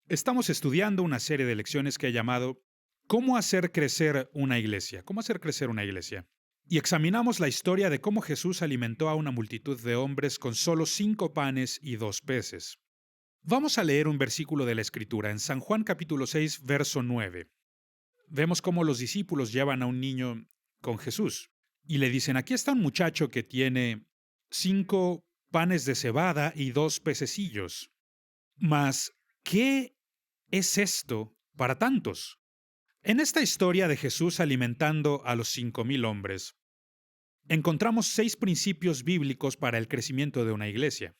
Estamos estudiando una serie de lecciones que he llamado ¿Cómo hacer crecer una iglesia? ¿Cómo hacer crecer una iglesia? Y examinamos la historia de cómo Jesús alimentó a una multitud de hombres con solo 5 panes y 2 peces. Vamos a leer un versículo de la Escritura en San Juan capítulo 6, verso 9. Vemos cómo los discípulos llevan a un niño con Jesús y le dicen, aquí está un muchacho que tiene 5 panes de cebada y 2 pececillos. Mas, ¿qué es esto para tantos? En esta historia de Jesús alimentando a los 5,000 hombres, encontramos 6 principios bíblicos para el crecimiento de una iglesia.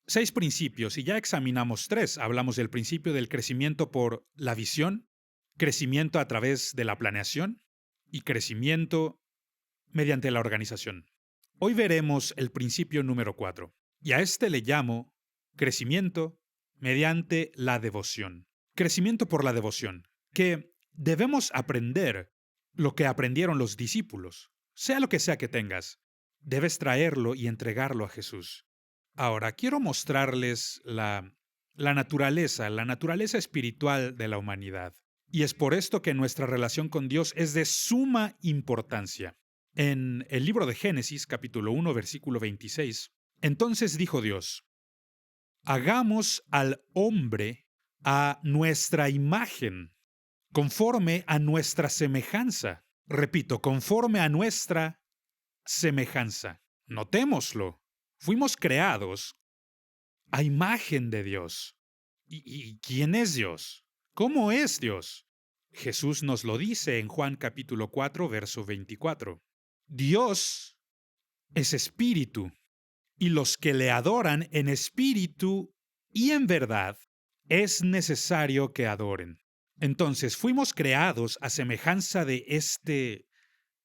6 principios, y ya examinamos 3. Hablamos del principio del crecimiento por la visión, crecimiento a través de la planeación y crecimiento mediante la organización. Hoy veremos el principio número 4, y a este le llamo crecimiento mediante la devoción. Crecimiento por la devoción, que debemos aprender lo que aprendieron los discípulos. Sea lo que sea que tengas, debes traerlo y entregarlo a Jesús. Ahora, quiero mostrarles la naturaleza espiritual de la humanidad. Y es por esto que nuestra relación con Dios es de suma importancia. En el libro de Génesis, capítulo 1, versículo 26, entonces dijo Dios, hagamos al hombre a nuestra imagen, conforme a nuestra semejanza. Repito, conforme a nuestra semejanza. Notémoslo. Fuimos creados a imagen de Dios. ¿Y quién es Dios? ¿Cómo es Dios? Jesús nos lo dice en Juan capítulo 4, verso 24. Dios es espíritu, y los que le adoran en espíritu y en verdad es necesario que adoren. Entonces fuimos creados a semejanza de este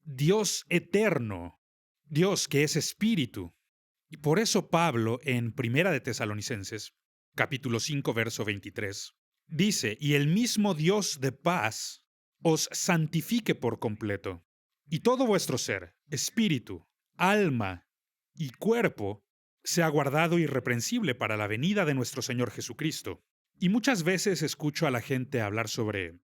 Dios eterno, Dios que es espíritu. Y por eso Pablo en Primera de Tesalonicenses, capítulo 5, verso 23, dice, y el mismo Dios de paz os santifique por completo, y todo vuestro ser, espíritu, alma y cuerpo, sea guardado irreprensible para la venida de nuestro Señor Jesucristo. Y muchas veces escucho a la gente hablar sobre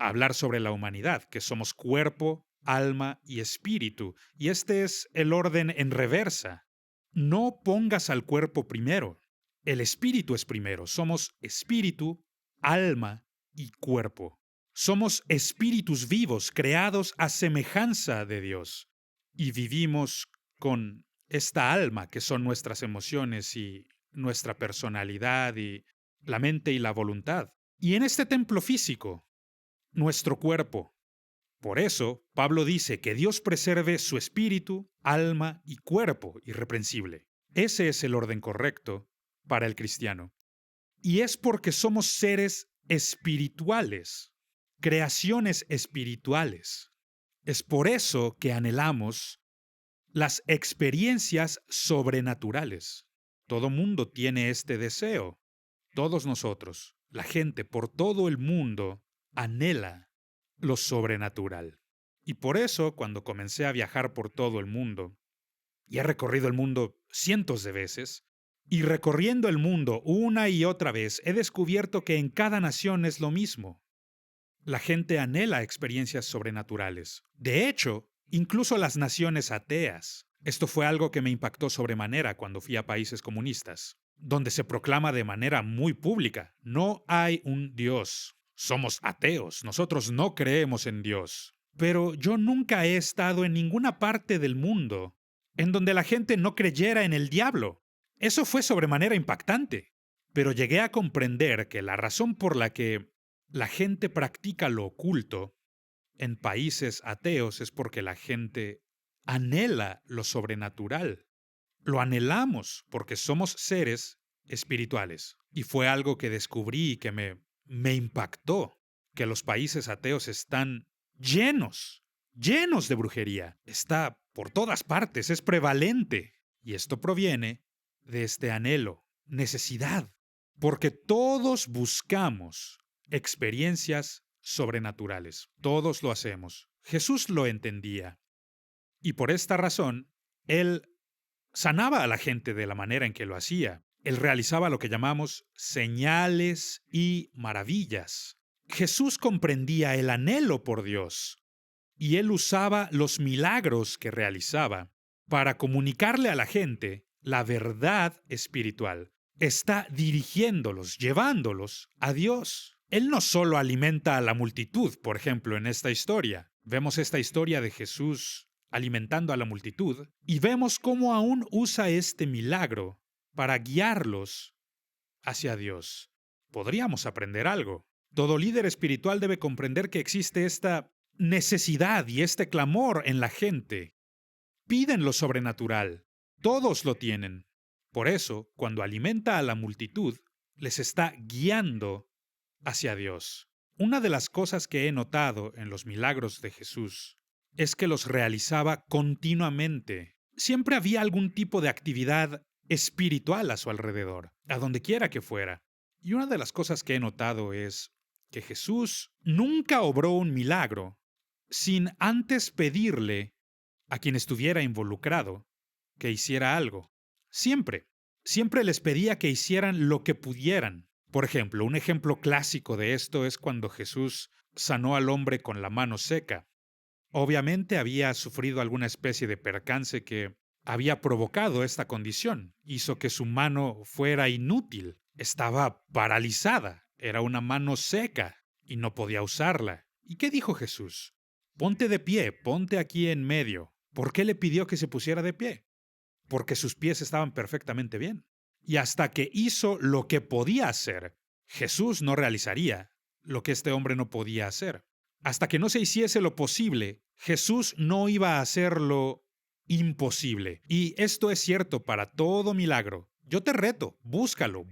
la humanidad, que somos cuerpo, alma y espíritu, y este es el orden en reversa. No pongas al cuerpo primero. El espíritu es primero. Somos espíritu, alma y cuerpo. Somos espíritus vivos creados a semejanza de Dios. Y vivimos con esta alma que son nuestras emociones y nuestra personalidad y la mente y la voluntad. Y en este templo físico, nuestro cuerpo. Por eso, Pablo dice que Dios preserve su espíritu, alma y cuerpo irreprensible. Ese es el orden correcto para el cristiano. Y es porque somos seres espirituales, creaciones espirituales. Es por eso que anhelamos las experiencias sobrenaturales. Todo mundo tiene este deseo. Todos nosotros, la gente por todo el mundo, anhela lo sobrenatural. Y por eso, cuando comencé a viajar por todo el mundo, y he recorrido el mundo cientos de veces, y recorriendo el mundo una y otra vez, he descubierto que en cada nación es lo mismo. La gente anhela experiencias sobrenaturales. De hecho, incluso las naciones ateas. Esto fue algo que me impactó sobremanera cuando fui a países comunistas, donde se proclama de manera muy pública, no hay un Dios. Somos ateos, nosotros no creemos en Dios. Pero yo nunca he estado en ninguna parte del mundo en donde la gente no creyera en el diablo. Eso fue sobremanera impactante. Pero llegué a comprender que la razón por la que la gente practica lo oculto en países ateos es porque la gente anhela lo sobrenatural. Lo anhelamos porque somos seres espirituales. Y fue algo que descubrí y que me impactó, que los países ateos están llenos de brujería. Está por todas partes, es prevalente. Y esto proviene de este anhelo, necesidad, porque todos buscamos experiencias sobrenaturales. Todos lo hacemos. Jesús lo entendía. Y por esta razón, él sanaba a la gente de la manera en que lo hacía. Él realizaba lo que llamamos señales y maravillas. Jesús comprendía el anhelo por Dios y él usaba los milagros que realizaba para comunicarle a la gente la verdad espiritual. Está dirigiéndolos, llevándolos a Dios. Él no solo alimenta a la multitud, por ejemplo, en esta historia. Vemos esta historia de Jesús alimentando a la multitud y vemos cómo aún usa este milagro para guiarlos hacia Dios. Podríamos aprender algo. Todo líder espiritual debe comprender que existe esta necesidad y este clamor en la gente. Piden lo sobrenatural. Todos lo tienen. Por eso, cuando alimenta a la multitud, les está guiando hacia Dios. Una de las cosas que he notado en los milagros de Jesús es que los realizaba continuamente. Siempre había algún tipo de actividad espiritual a su alrededor, a donde quiera que fuera. Y una de las cosas que he notado es que Jesús nunca obró un milagro sin antes pedirle a quien estuviera involucrado que hiciera algo. Siempre les pedía que hicieran lo que pudieran. Por ejemplo, un ejemplo clásico de esto es cuando Jesús sanó al hombre con la mano seca. Obviamente había sufrido alguna especie de percance que había provocado esta condición. Hizo que su mano fuera inútil. Estaba paralizada. Era una mano seca y no podía usarla. ¿Y qué dijo Jesús? Ponte de pie, ponte aquí en medio. ¿Por qué le pidió que se pusiera de pie? Porque sus pies estaban perfectamente bien. Y hasta que hizo lo que podía hacer, Jesús no realizaría lo que este hombre no podía hacer. Hasta que no se hiciese lo posible, Jesús no iba a hacer lo imposible. Y esto es cierto para todo milagro. Yo te reto, búscalo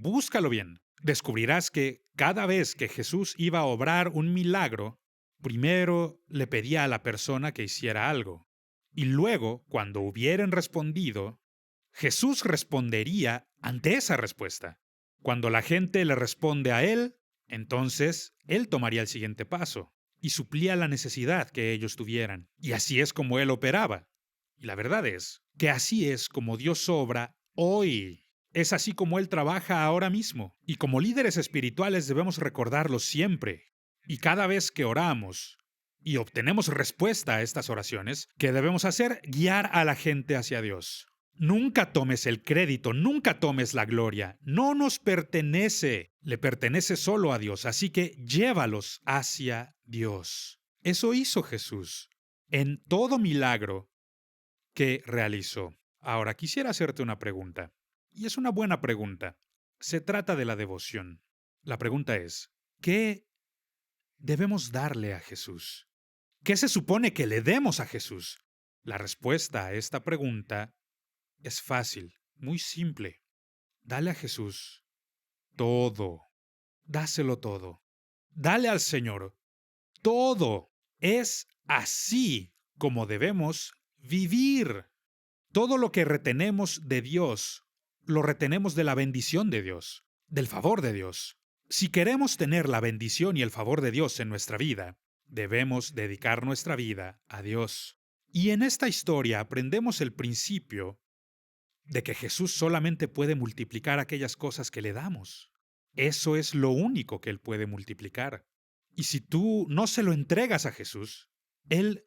bien. Descubrirás que cada vez que Jesús iba a obrar un milagro, primero le pedía a la persona que hiciera algo. Y luego, cuando hubieran respondido, Jesús respondería ante esa respuesta. Cuando la gente le responde a él, entonces él tomaría el siguiente paso y suplía la necesidad que ellos tuvieran. Y así es como él operaba. Y la verdad es que así es como Dios obra hoy. Es así como él trabaja ahora mismo. Y como líderes espirituales debemos recordarlo siempre. Y cada vez que oramos y obtenemos respuesta a estas oraciones, ¿qué debemos hacer? Guiar a la gente hacia Dios. Nunca tomes el crédito, nunca tomes la gloria. No nos pertenece, le pertenece solo a Dios. Así que llévalos hacia Dios. Eso hizo Jesús en todo milagro que realizó. Ahora, quisiera hacerte una pregunta. Y es una buena pregunta. Se trata de la devoción. La pregunta es, ¿qué debemos darle a Jesús? ¿Qué se supone que le demos a Jesús? La respuesta a esta pregunta es fácil, muy simple. Dale a Jesús todo. Dáselo todo. Dale al Señor todo. Es así como debemos vivir. Todo lo que retenemos de Dios, lo retenemos de la bendición de Dios, del favor de Dios. Si queremos tener la bendición y el favor de Dios en nuestra vida, debemos dedicar nuestra vida a Dios. Y en esta historia aprendemos el principio de que Jesús solamente puede multiplicar aquellas cosas que le damos. Eso es lo único que Él puede multiplicar. Y si tú no se lo entregas a Jesús, Él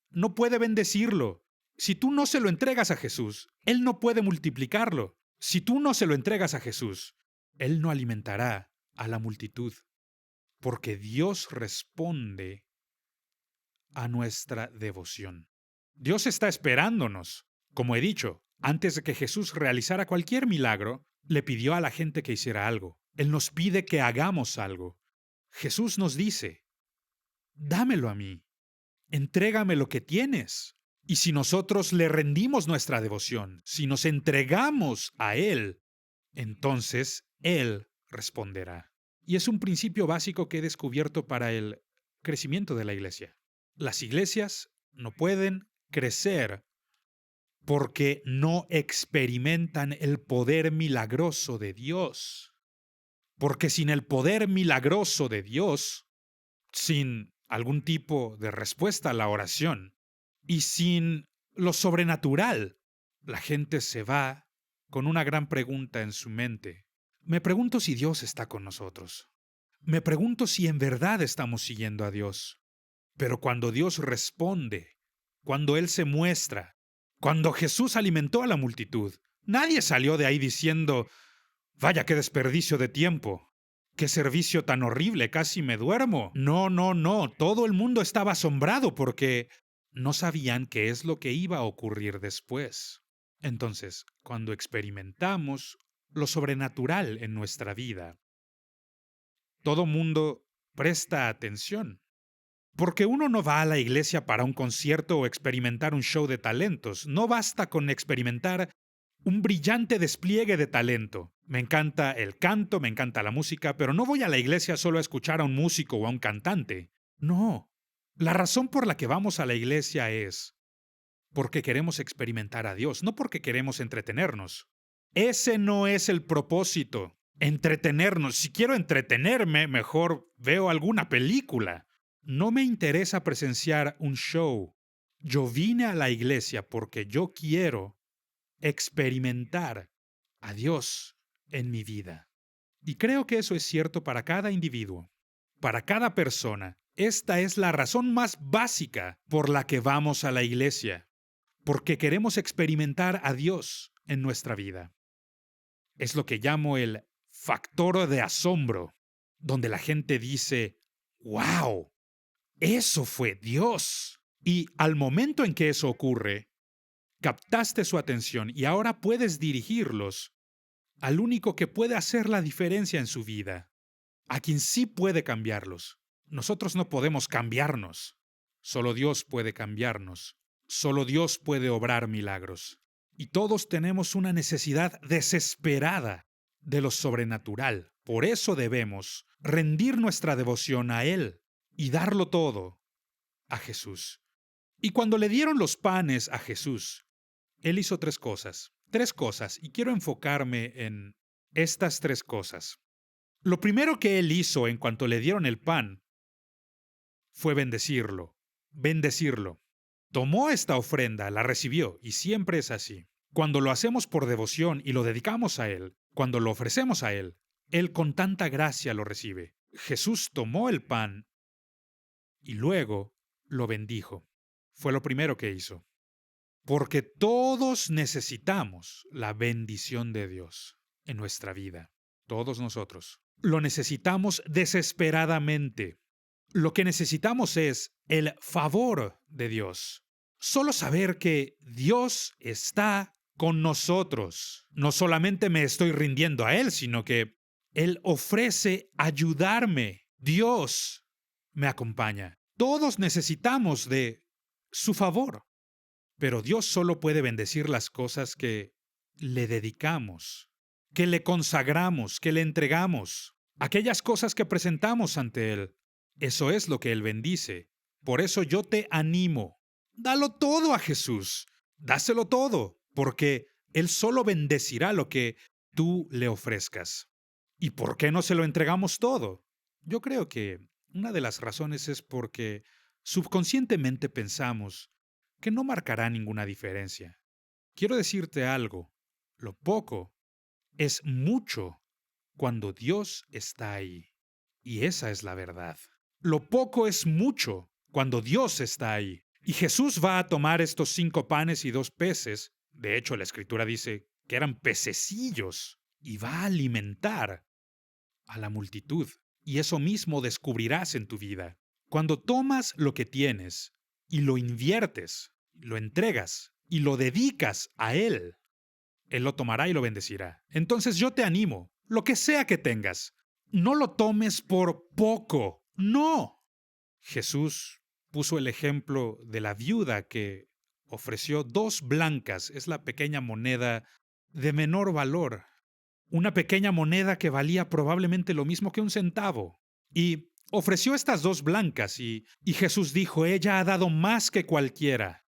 no puede bendecirlo. Si tú no se lo entregas a Jesús, Él no puede multiplicarlo. Si tú no se lo entregas a Jesús, Él no alimentará a la multitud. Porque Dios responde a nuestra devoción. Dios está esperándonos. Como he dicho, antes de que Jesús realizara cualquier milagro, le pidió a la gente que hiciera algo. Él nos pide que hagamos algo. Jesús nos dice, dámelo a mí, entrégame lo que tienes. Y si nosotros le rendimos nuestra devoción, si nos entregamos a Él, entonces Él responderá. Y es un principio básico que he descubierto para el crecimiento de la iglesia. Las iglesias no pueden crecer porque no experimentan el poder milagroso de Dios. Porque sin el poder milagroso de Dios, sin algún tipo de respuesta a la oración y sin lo sobrenatural, la gente se va con una gran pregunta en su mente. Me pregunto si Dios está con nosotros. Me pregunto si en verdad estamos siguiendo a Dios. Pero cuando Dios responde, cuando Él se muestra, cuando Jesús alimentó a la multitud, nadie salió de ahí diciendo, vaya qué desperdicio de tiempo, qué servicio tan horrible, casi me duermo. No, no, no, todo el mundo estaba asombrado porque no sabían qué es lo que iba a ocurrir después. Entonces, cuando experimentamos lo sobrenatural en nuestra vida, todo mundo presta atención. Porque uno no va a la iglesia para un concierto o experimentar un show de talentos. No basta con experimentar un brillante despliegue de talento. Me encanta el canto, me encanta la música, pero no voy a la iglesia solo a escuchar a un músico o a un cantante. No. La razón por la que vamos a la iglesia es porque queremos experimentar a Dios, no porque queremos entretenernos. Ese no es el propósito. Entretenernos. Si quiero entretenerme, mejor veo alguna película. No me interesa presenciar un show. Yo vine a la iglesia porque yo quiero experimentar a Dios en mi vida. Y creo que eso es cierto para cada individuo, para cada persona. Esta es la razón más básica por la que vamos a la iglesia, porque queremos experimentar a Dios en nuestra vida. Es lo que llamo el factor de asombro, donde la gente dice, ¡wow! Eso fue Dios. Y al momento en que eso ocurre, captaste su atención y ahora puedes dirigirlos al único que puede hacer la diferencia en su vida, a quien sí puede cambiarlos. Nosotros no podemos cambiarnos. Solo Dios puede cambiarnos. Solo Dios puede obrar milagros. Y todos tenemos una necesidad desesperada de lo sobrenatural. Por eso debemos rendir nuestra devoción a Él y darlo todo a Jesús. Y cuando le dieron los panes a Jesús, Él hizo tres cosas, y quiero enfocarme en estas tres cosas. Lo primero que Él hizo en cuanto le dieron el pan fue bendecirlo. Tomó esta ofrenda, la recibió, y siempre es así. Cuando lo hacemos por devoción y lo dedicamos a Él, cuando lo ofrecemos a Él, Él con tanta gracia lo recibe. Jesús tomó el pan y luego lo bendijo. Fue lo primero que hizo. Porque todos necesitamos la bendición de Dios en nuestra vida. Todos nosotros. Lo necesitamos desesperadamente. Lo que necesitamos es el favor de Dios. Solo saber que Dios está con nosotros. No solamente me estoy rindiendo a Él, sino que Él ofrece ayudarme. Dios me acompaña. Todos necesitamos de su favor. Pero Dios solo puede bendecir las cosas que le dedicamos, que le consagramos, que le entregamos. Aquellas cosas que presentamos ante Él. Eso es lo que Él bendice. Por eso yo te animo. Dalo todo a Jesús. Dáselo todo, porque Él solo bendecirá lo que tú le ofrezcas. ¿Y por qué no se lo entregamos todo? Yo creo que una de las razones es porque subconscientemente pensamos que no marcará ninguna diferencia. Quiero decirte algo. Lo poco es mucho cuando Dios está ahí. Y esa es la verdad. Lo poco es mucho cuando Dios está ahí. Y Jesús va a tomar estos 5 panes y 2 peces. De hecho, la Escritura dice que eran pececillos. Y va a alimentar a la multitud. Y eso mismo descubrirás en tu vida. Cuando tomas lo que tienes y lo inviertes, lo entregas y lo dedicas a Él, Él lo tomará y lo bendecirá. Entonces yo te animo, lo que sea que tengas, no lo tomes por poco. No. Jesús puso el ejemplo de la viuda que ofreció 2 blancas. Es la pequeña moneda de menor valor. Una pequeña moneda que valía probablemente lo mismo que un centavo. Y ofreció estas 2 blancas y Jesús dijo, ella ha dado más que cualquiera.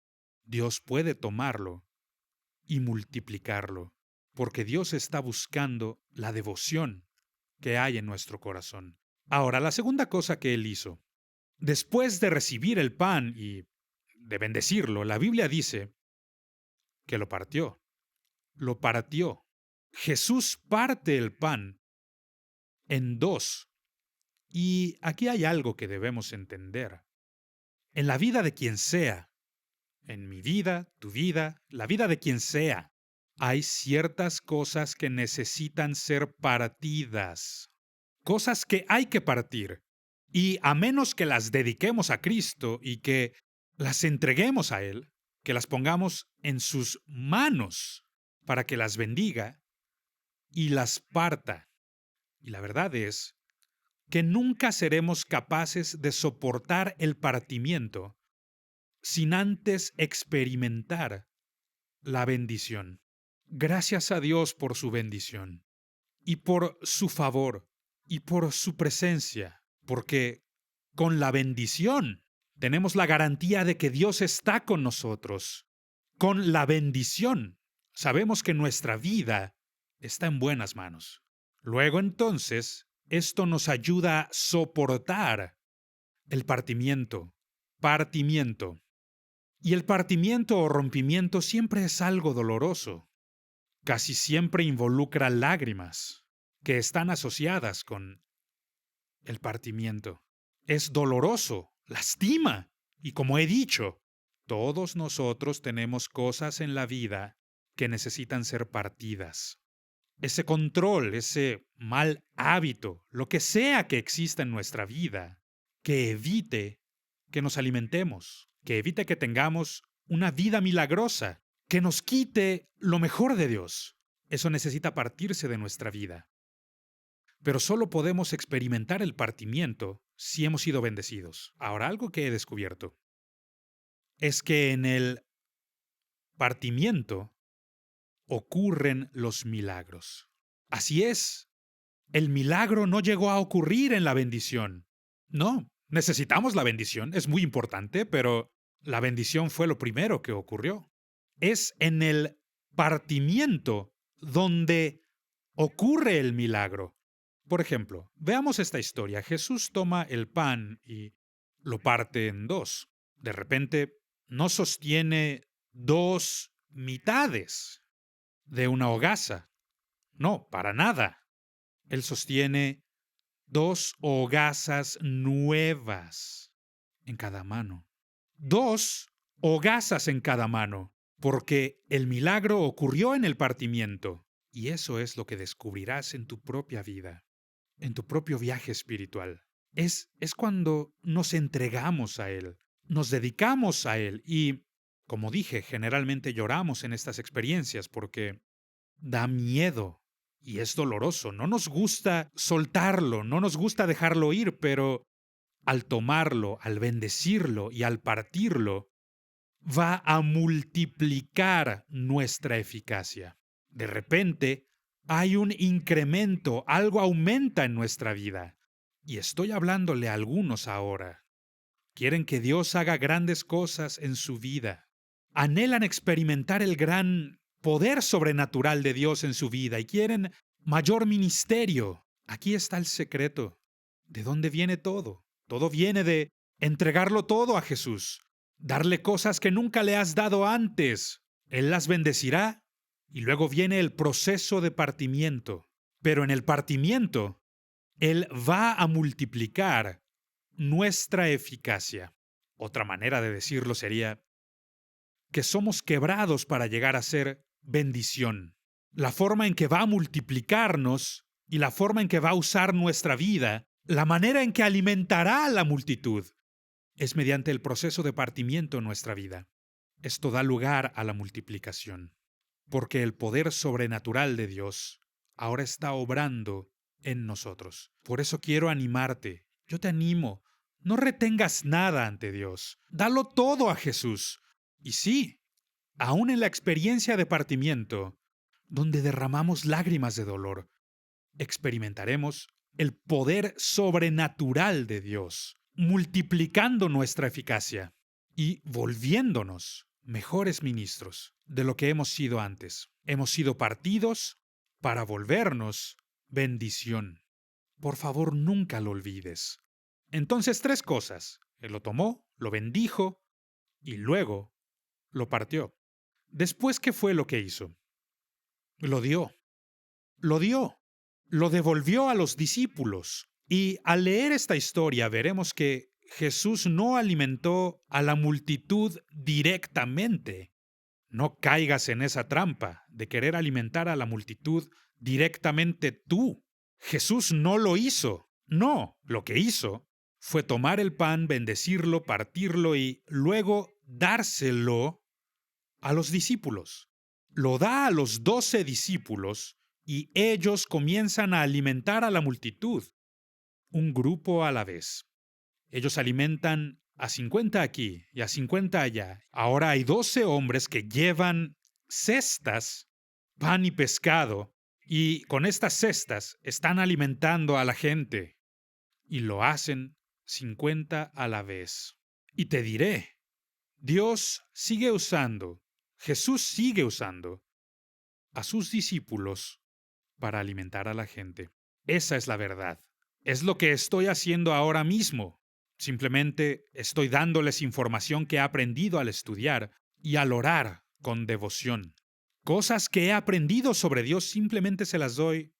Dios puede tomarlo y multiplicarlo, porque Dios está buscando la devoción que hay en nuestro corazón. Ahora, la segunda cosa que Él hizo, después de recibir el pan y de bendecirlo, la Biblia dice que lo partió. Lo partió. Jesús parte el pan en dos. Y aquí hay algo que debemos entender. En la vida de quien sea, en mi vida, tu vida, la vida de quien sea, hay ciertas cosas que necesitan ser partidas. Cosas que hay que partir. Y a menos que las dediquemos a Cristo y que las entreguemos a Él, que las pongamos en sus manos para que las bendiga y las parta. Y la verdad es que nunca seremos capaces de soportar el partimiento sin antes experimentar la bendición. Gracias a Dios por su bendición y por su favor y por su presencia, porque con la bendición tenemos la garantía de que Dios está con nosotros. Con la bendición sabemos que nuestra vida está en buenas manos. Luego entonces, esto nos ayuda a soportar el partimiento. Y el partimiento o rompimiento siempre es algo doloroso. Casi siempre involucra lágrimas que están asociadas con el partimiento. Es doloroso, lastima. Y como he dicho, todos nosotros tenemos cosas en la vida que necesitan ser partidas. Ese control, ese mal hábito, lo que sea que exista en nuestra vida, que evite que nos alimentemos, que evite que tengamos una vida milagrosa, que nos quite lo mejor de Dios. Eso necesita partirse de nuestra vida. Pero solo podemos experimentar el partimiento si hemos sido bendecidos. Ahora, algo que he descubierto es que en el partimiento ocurren los milagros. Así es, el milagro no llegó a ocurrir en la bendición. No, necesitamos la bendición, es muy importante, pero la bendición fue lo primero que ocurrió. Es en el partimiento donde ocurre el milagro. Por ejemplo, veamos esta historia. Jesús toma el pan y lo parte en dos. De repente, no sostiene dos mitades de una hogaza. No, para nada. Él sostiene dos hogazas nuevas en cada mano. Dos hogazas en cada mano, porque el milagro ocurrió en el partimiento. Y eso es lo que descubrirás en tu propia vida, en tu propio viaje espiritual. Es cuando nos entregamos a Él, nos dedicamos a Él y, como dije, generalmente lloramos en estas experiencias porque da miedo y es doloroso. No nos gusta soltarlo, no nos gusta dejarlo ir, pero al tomarlo, al bendecirlo y al partirlo, va a multiplicar nuestra eficacia. De repente, hay un incremento, algo aumenta en nuestra vida. Y estoy hablándole a algunos ahora. Quieren que Dios haga grandes cosas en su vida. Anhelan experimentar el gran poder sobrenatural de Dios en su vida y quieren mayor ministerio. Aquí está el secreto. ¿De dónde viene todo? Todo viene de entregarlo todo a Jesús, darle cosas que nunca le has dado antes. Él las bendecirá y luego viene el proceso de partimiento. Pero en el partimiento, Él va a multiplicar nuestra eficacia. Otra manera de decirlo sería que somos quebrados para llegar a ser bendición. La forma en que va a multiplicarnos y la forma en que va a usar nuestra vida, la manera en que alimentará a la multitud, es mediante el proceso de partimiento en nuestra vida. Esto da lugar a la multiplicación, porque el poder sobrenatural de Dios ahora está obrando en nosotros. Por eso quiero animarte. Yo te animo. No retengas nada ante Dios. Dalo todo a Jesús. Y sí, aún en la experiencia de partimiento, donde derramamos lágrimas de dolor, experimentaremos el poder sobrenatural de Dios, multiplicando nuestra eficacia y volviéndonos mejores ministros de lo que hemos sido antes. Hemos sido partidos para volvernos bendición. Por favor, nunca lo olvides. Entonces, tres cosas. Él lo tomó, lo bendijo y luego lo partió. Después, ¿qué fue lo que hizo? Lo dio. lo dio, lo devolvió a los discípulos. Y al leer esta historia veremos que Jesús no alimentó a la multitud directamente. No caigas en esa trampa de querer alimentar a la multitud directamente tú. Jesús no lo hizo. No, lo que hizo fue tomar el pan, bendecirlo, partirlo y luego dárselo a los discípulos. Lo da a los 12 discípulos y ellos comienzan a alimentar a la multitud, un grupo a la vez. Ellos alimentan a 50 aquí y a 50 allá. Ahora hay 12 hombres que llevan cestas, pan y pescado, y con estas cestas están alimentando a la gente. Y lo hacen 50 a la vez. Y te diré, Dios sigue usando, Jesús sigue usando a sus discípulos para alimentar a la gente. Esa es la verdad. Es lo que estoy haciendo ahora mismo. Simplemente estoy dándoles información que he aprendido al estudiar y al orar con devoción. Cosas que he aprendido sobre Dios simplemente se las doy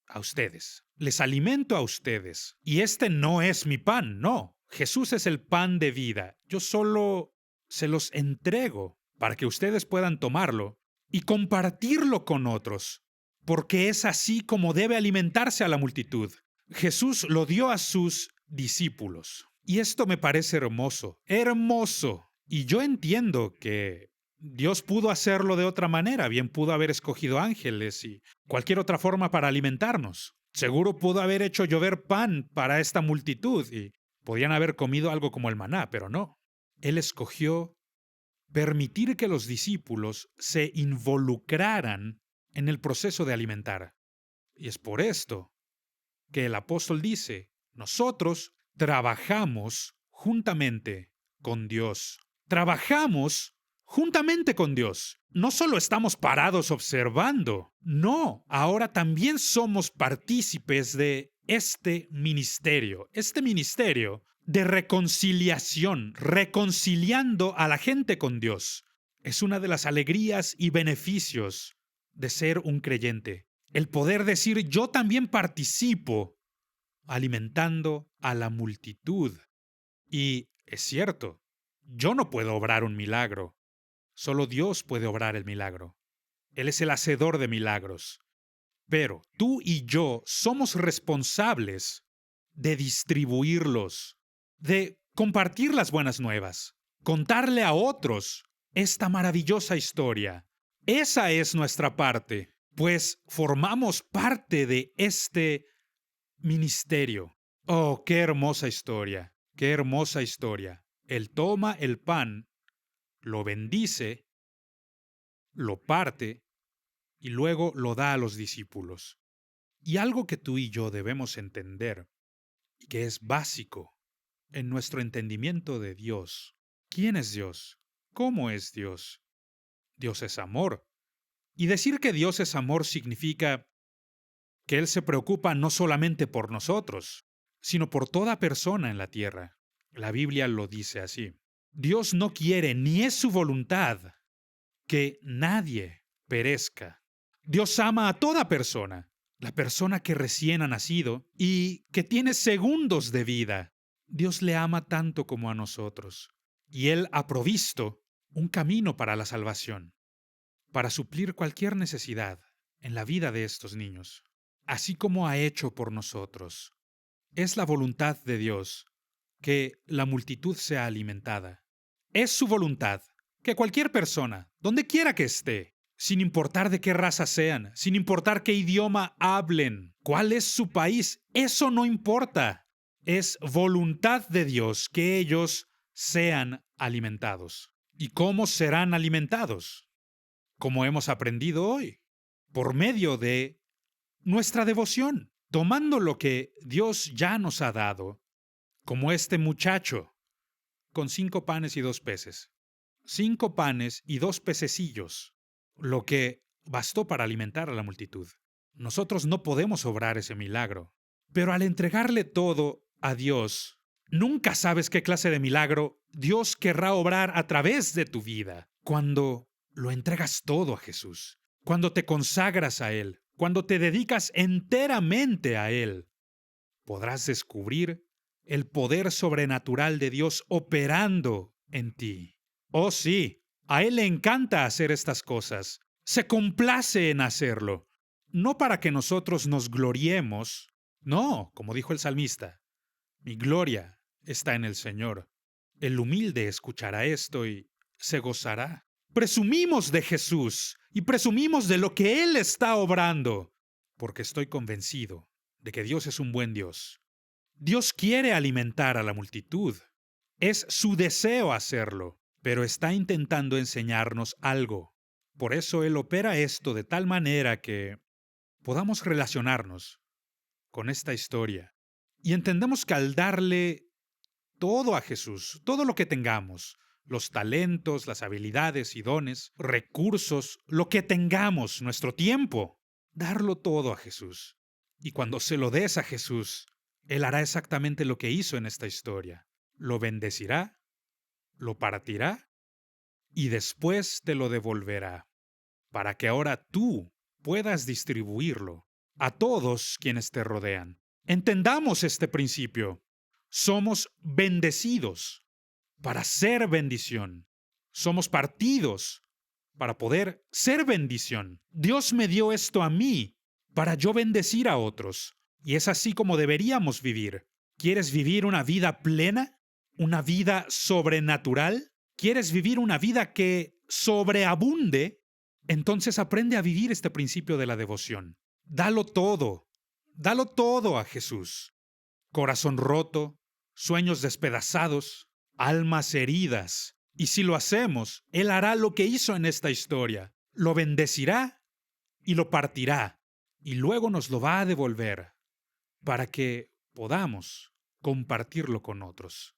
a ustedes. Les alimento a ustedes. Y este no es mi pan, no. Jesús es el pan de vida. Yo solo se los entrego para que ustedes puedan tomarlo y compartirlo con otros, porque es así como debe alimentarse a la multitud. Jesús lo dio a sus discípulos. Y esto me parece hermoso, hermoso. Y yo entiendo que Dios pudo hacerlo de otra manera, bien pudo haber escogido ángeles y cualquier otra forma para alimentarnos. Seguro pudo haber hecho llover pan para esta multitud y podían haber comido algo como el maná, pero no. Él escogió permitir que los discípulos se involucraran en el proceso de alimentar. Y es por esto que el apóstol dice, nosotros trabajamos juntamente con Dios. Trabajamos juntamente con Dios. No solo estamos parados observando, no, ahora también somos partícipes de este ministerio de reconciliación, reconciliando a la gente con Dios. Es una de las alegrías y beneficios de ser un creyente. El poder decir, yo también participo alimentando a la multitud. Y es cierto, yo no puedo obrar un milagro. Solo Dios puede obrar el milagro. Él es el hacedor de milagros. Pero tú y yo somos responsables de distribuirlos, de compartir las buenas nuevas, contarle a otros esta maravillosa historia. Esa es nuestra parte, pues formamos parte de este ministerio. Oh, qué hermosa historia, qué hermosa historia. Él toma el pan, lo bendice, lo parte y luego lo da a los discípulos. Y algo que tú y yo debemos entender, y que es básico en nuestro entendimiento de Dios. ¿Quién es Dios? ¿Cómo es Dios? Dios es amor. Y decir que Dios es amor significa que Él se preocupa no solamente por nosotros, sino por toda persona en la tierra. La Biblia lo dice así. Dios no quiere ni es su voluntad que nadie perezca. Dios ama a toda persona, la persona que recién ha nacido y que tiene segundos de vida. Dios le ama tanto como a nosotros, y Él ha provisto un camino para la salvación, para suplir cualquier necesidad en la vida de estos niños, así como ha hecho por nosotros. Es la voluntad de Dios que la multitud sea alimentada. Es su voluntad que cualquier persona, donde quiera que esté, sin importar de qué raza sean, sin importar qué idioma hablen, cuál es su país, eso no importa. Es voluntad de Dios que ellos sean alimentados. ¿Y cómo serán alimentados? Como hemos aprendido hoy, por medio de nuestra devoción, tomando lo que Dios ya nos ha dado, como este muchacho, con 5 panes y 2 peces. 5 panes y 2 pececillos, lo que bastó para alimentar a la multitud. Nosotros no podemos obrar ese milagro, pero al entregarle todo a Dios, nunca sabes qué clase de milagro Dios querrá obrar a través de tu vida. Cuando lo entregas todo a Jesús, cuando te consagras a Él, cuando te dedicas enteramente a Él, podrás descubrir el poder sobrenatural de Dios operando en ti. Oh sí, a Él le encanta hacer estas cosas. Se complace en hacerlo. No para que nosotros nos gloriemos. No, como dijo el salmista, mi gloria está en el Señor. El humilde escuchará esto y se gozará. Presumimos de Jesús y presumimos de lo que Él está obrando, porque estoy convencido de que Dios es un buen Dios. Dios quiere alimentar a la multitud. Es su deseo hacerlo, pero está intentando enseñarnos algo. Por eso Él opera esto de tal manera que podamos relacionarnos con esta historia. Y entendemos que al darle todo a Jesús, todo lo que tengamos, los talentos, las habilidades y dones, recursos, lo que tengamos, nuestro tiempo, darlo todo a Jesús. Y cuando se lo des a Jesús, Él hará exactamente lo que hizo en esta historia. Lo bendecirá, lo partirá y después te lo devolverá, para que ahora tú puedas distribuirlo a todos quienes te rodean. Entendamos este principio. Somos bendecidos para ser bendición. Somos partidos para poder ser bendición. Dios me dio esto a mí para yo bendecir a otros. Y es así como deberíamos vivir. ¿Quieres vivir una vida plena? ¿Una vida sobrenatural? ¿Quieres vivir una vida que sobreabunde? Entonces aprende a vivir este principio de la devoción. Dalo todo a Jesús. Corazón roto, sueños despedazados, almas heridas. Y si lo hacemos, Él hará lo que hizo en esta historia. Lo bendecirá y lo partirá. Y luego nos lo va a devolver para que podamos compartirlo con otros.